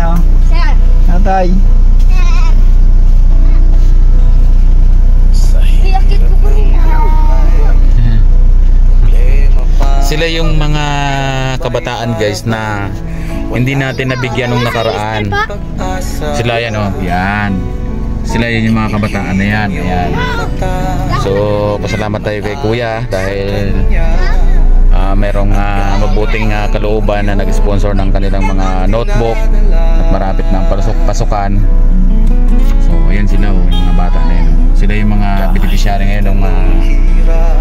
ano? Natay. Sila yung mga kabataan guys na hindi natin nabigyan nung nakaraan. Sila yan oh, yan. Sila yun yung mga kabataan na yan. Ayan. So pasalamat tayo kay Kuya dahil merong mabuting kalooban na nag-sponsor ng kanilang mga notebook at marapit ng pasukan. So ayan sila oh, yung mga bata na yan. Sila yung mga beneficiary ngayon ng mga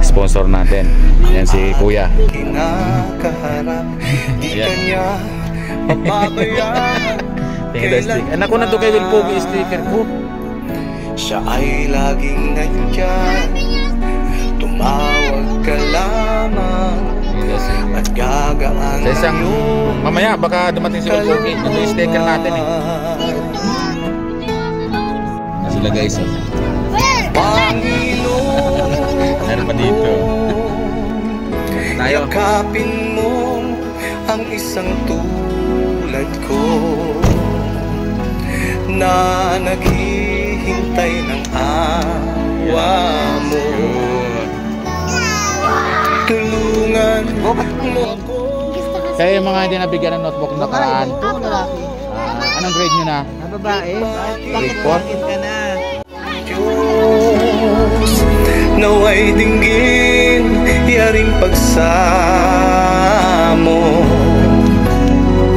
sponsor natin. Ayan si Kuya. Ayan. Tingin daw sticker. Anak ko na ito kay Wilpogi sticker ko. Siya ay laging nandyan, tumawag ka lamang at gagaan. Sa isang mamaya baka dumating si Wilpogi. Ito yung sticker natin eh. Sila guys oh. Meron pa dito. Tayo. Yakapin mo ang isang tulad ko na naghihintay ng awa mo. Tulungan mo ako. Kaya yung mga hindi nabigyan ng notebook na nakaraan. Anong grade nyo na? Babae? Grade 4? Ka na. Diyos, naway dinggin yaring pagsamo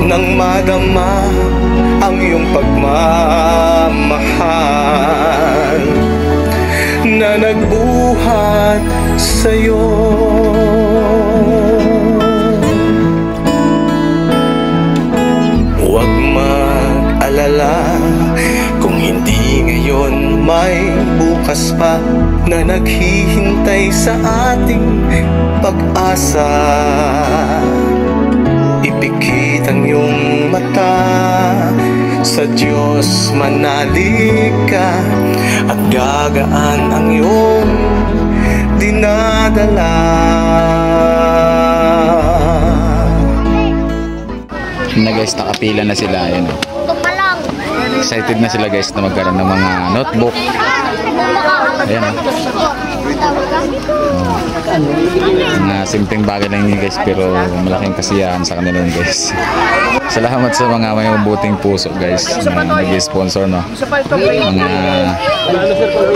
nang madama ang iyong pagmamahal na nagbuhat sa'yo. Huwag mag-alala kung hindi ngayon may bukas pa na naghihintay sa ating pag-asa. Ipikit ang iyong mata sa Diyos, manalig ka at gagaan ang iyong dinadala. Na guys, nakapila na sila. Ayan. Excited na sila guys na magkaroon ng mga notebook. Ayan. Mga simpleng bagay lang yun guys, pero malaking kasiyahan sa kanila guys. Salamat sa mga may mabuting puso guys na nag-sponsor no. Mga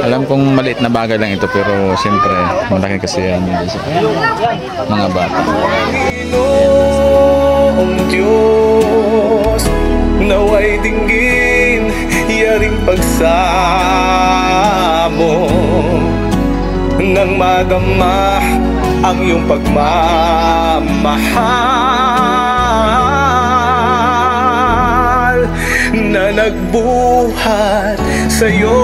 alam kong maliit na bagay lang ito, pero siyempre malaking kasiyahan yun guys. Mga bata. Panginoong Diyos, naway dinggin yaring pagsamo nang madama ang iyong pagmamahal na nagbuhat sa'yo.